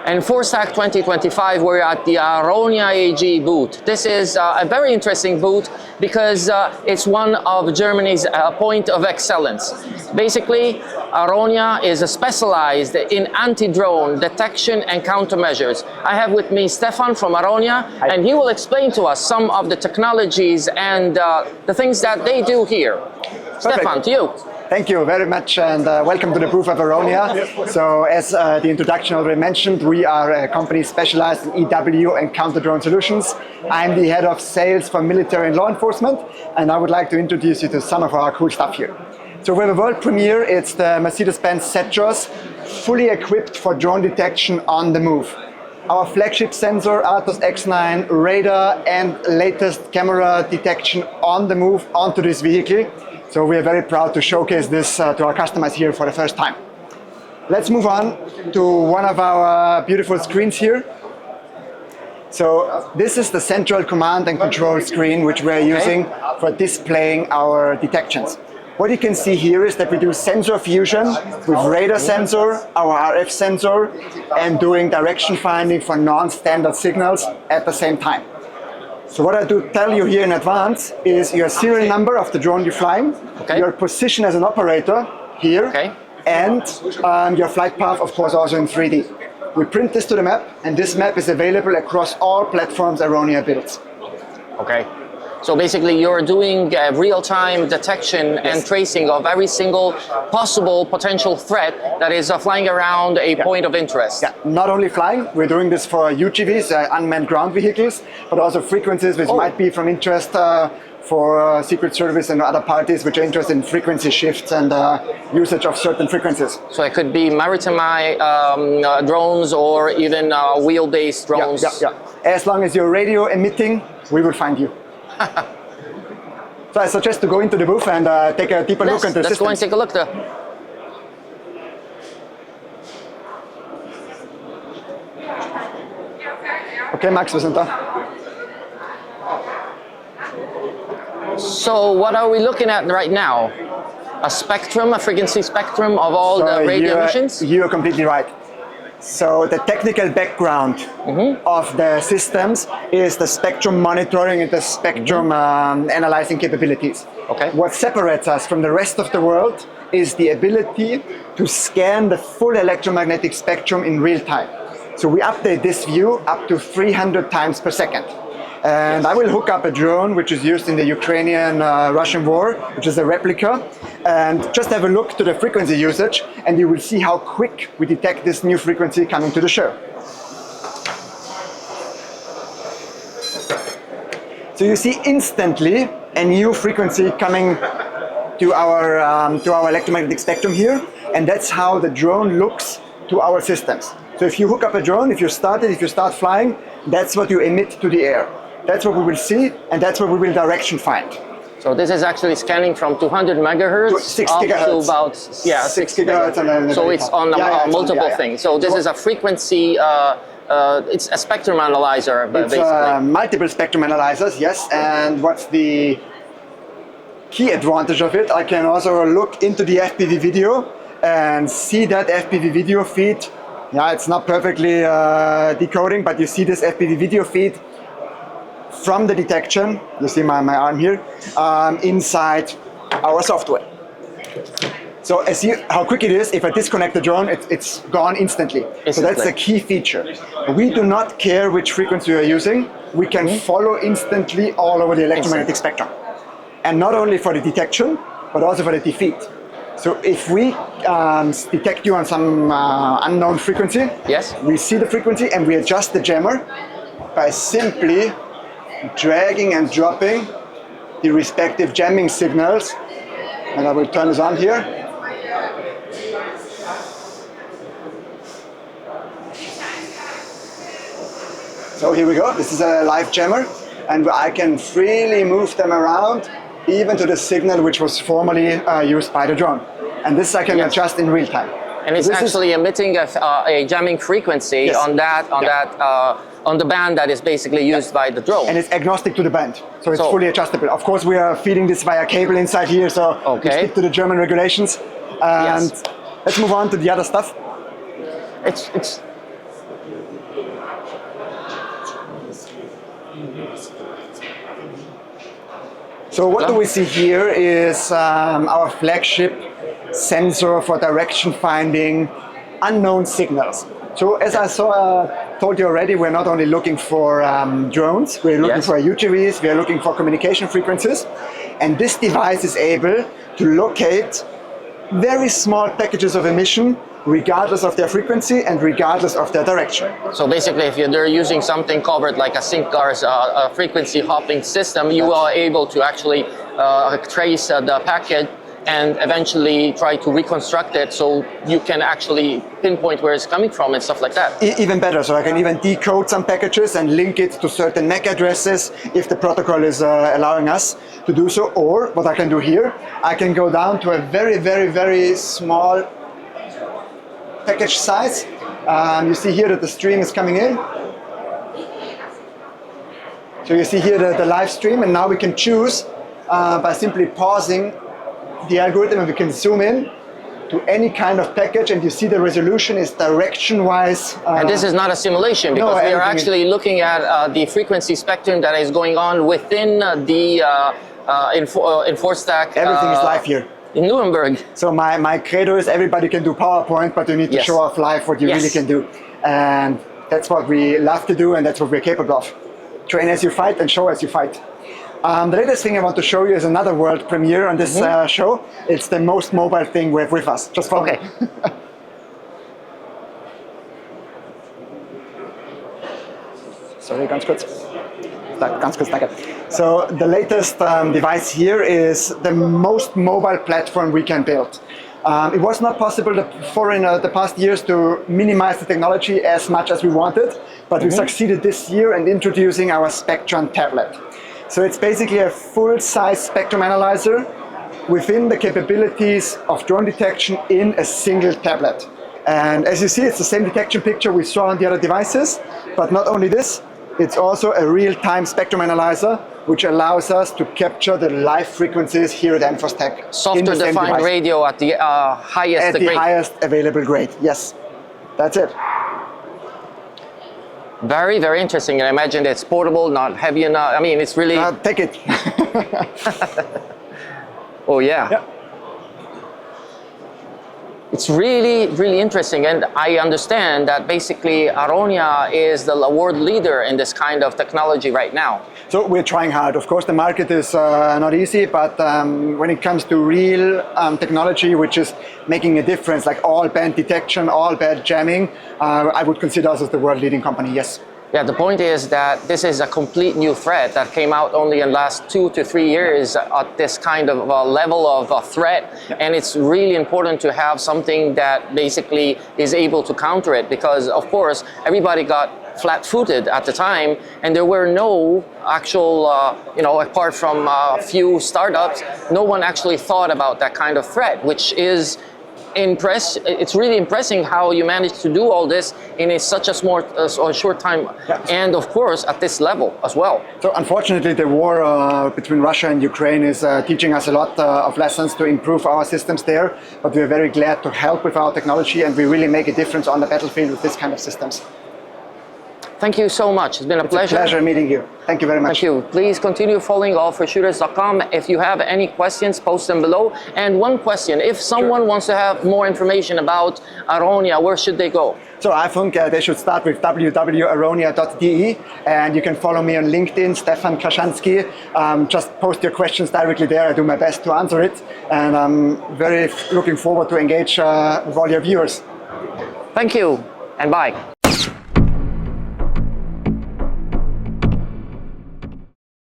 And for SAC 2025, we're at the Aaronia AG booth. This is a very interesting booth because it's one of Germany's point of excellence. Basically, Aaronia is specialized in anti-drone detection and countermeasures. I have with me Stefan from Aaronia, and he will explain to us some of the technologies and the things that they do here. Perfect. Stefan, to you. Thank you very much, and welcome to the booth of Aaronia. So as the introduction already mentioned, we are a company specialized in EW and counter-drone solutions. I'm the head of sales for military and law enforcement, and I would like to introduce you to some of our cool stuff here. So we have a world premiere. It's the Mercedes-Benz Zetros, fully equipped for drone detection on the move. Our flagship sensor, Atos X9, radar and latest camera detection on the move onto this vehicle. So we are very proud to showcase this to our customers here for the first time. Let's move on to one of our beautiful screens here. So this is the central command and control screen which we're using for displaying our detections. What you can see here is that we do sensor fusion with radar sensor, our RF sensor, and doing direction finding for non-standard signals at the same time. So what I do tell you here in advance is your serial number of the drone you're flying, your position as an operator here, and your flight path, of course, also in 3D. We print this to the map, and this map is available across all platforms Aaronia builds. Okay. So basically you're doing real-time detection and tracing of every single possible potential threat that is flying around a point of interest. Yeah, not only flying, we're doing this for UGVs, unmanned ground vehicles, but also frequencies which might be from interest for Secret Service and other parties which are interested in frequency shifts and usage of certain frequencies. So it could be maritime drones or even wheel-based drones. Yeah. As long as you're radio emitting, we will find you. So I suggest to go into the booth and take a deeper look into the system. Let's go and take a look there. Okay, Max, wir sind da. So what are we looking at right now? A spectrum, a frequency spectrum of all the radio emissions? You are completely right. So the technical background of the systems is the spectrum monitoring and the spectrum analyzing capabilities. What separates us from the rest of the world is the ability to scan the full electromagnetic spectrum in real time. So we update this view up to 300 times per second. And I will hook up a drone which is used in the Ukrainian-Russian war, which is a replica, and just have a look to the frequency usage, and you will see how quick we detect this new frequency coming to the show. So you see instantly a new frequency coming to our electromagnetic spectrum here, and that's how the drone looks to our systems. So if you hook up a drone, if you start flying, that's what you emit to the air. That's what we will see, and that's what we will direction find. So this is actually scanning from 200 megahertz 6 up gigahertz. to about 6 gigahertz. And then so it's on multiple things. So this is a frequency, it's a spectrum analyzer, it's basically. Multiple spectrum analyzers, yes. And what's the key advantage of it? I can also look into the FPV video and see that FPV video feed. Yeah, it's not perfectly decoding, but you see this FPV video feed from the detection, you see my arm here, inside our software. So see how quick it is. If I disconnect the drone, it's gone instantly. So that's a key feature. We do not care which frequency you are using. We can follow instantly all over the electromagnetic spectrum. And not only for the detection, but also for the defeat. So if we detect you on some unknown frequency, we see the frequency and we adjust the jammer by simply dragging and dropping the respective jamming signals. And I will turn this on here. So here we go. This is a live jammer, and I can freely move them around, even to the signal which was formerly used by the drone. And this I can adjust in real time. And it's actually emitting a jamming frequency on the band that is basically used by the drone. And it's agnostic to the band, so it's fully adjustable. Of course, we are feeding this via cable inside here, so we stick to the German regulations. And let's move on to the other stuff. So what do we see here is our flagship sensor for direction finding unknown signals. So as I told you already, we're not only looking for drones, we're looking for UGVs, we're looking for communication frequencies. And this device is able to locate very small packages of emission regardless of their frequency and regardless of their direction. So basically, if they're using something covered like a SYNC-GARS frequency hopping system, you are able to actually trace the packet and eventually try to reconstruct it so you can actually pinpoint where it's coming from and stuff like that. Even better, so I can even decode some packages and link it to certain MAC addresses if the protocol is allowing us to do so. Or what I can do here, I can go down to a very, very, very small package size. You see here that the stream is coming in. So you see here the live stream, and now we can choose by simply pausing the algorithm, and we can zoom in to any kind of package, and you see the resolution is direction-wise. And this is not a simulation, because we are actually looking at the frequency spectrum that is going on within the InforStack. Everything is live here. In Nuremberg. So my credo is everybody can do PowerPoint, but you need to show off live what you really can do. And that's what we love to do, and that's what we're capable of. Train as you fight and show as you fight. The latest thing I want to show you is another world premiere on this show. It's the most mobile thing we have with us. Just follow me. Sorry, ganz kurz. Ganz kurz, danke. So the latest device here is the most mobile platform we can build. It was not possible before in the past years to minimize the technology as much as we wanted, but we succeeded this year in introducing our Spectrum tablet. So it's basically a full-size spectrum analyzer within the capabilities of drone detection in a single tablet. And as you see, it's the same detection picture we saw on the other devices, but not only this, it's also a real-time spectrum analyzer, which allows us to capture the live frequencies here at InforStack. Software-defined radio at the highest grade. Highest available grade, yes. That's it. Very, very interesting. And I imagine it's portable, not heavy enough. I mean, it's really... Take it. Oh, yeah. It's really, really interesting. And I understand that basically Aaronia is the world leader in this kind of technology right now. So we're trying hard. Of course, the market is not easy, but when it comes to real technology, which is making a difference, like all band detection, all band jamming, I would consider us as the world leading company, yes. Yeah, the point is that this is a complete new threat that came out only in the last 2 to 3 years at this kind of level of threat. And it's really important to have something that basically is able to counter it, because of course everybody got flat-footed at the time, and there were no actual, apart from a few startups, no one actually thought about that kind of threat, which is it's really impressive how you managed to do all this in such a short time, and of course at this level as well. So unfortunately, the war between Russia and Ukraine is teaching us a lot of lessons to improve our systems there, but we're very glad to help with our technology, and we really make a difference on the battlefield with this kind of systems. Thank you so much. It's been a pleasure. It's a pleasure meeting you. Thank you very much. Thank you. Please continue following allforshooters.com. If you have any questions, post them below. And one question, if someone wants to have more information about Aaronia, where should they go? So I think they should start with www.aaronia.de, and you can follow me on LinkedIn, Stefan Krashansky. Just post your questions directly there. I do my best to answer it, and I'm very looking forward to engage with all your viewers. Thank you, and bye.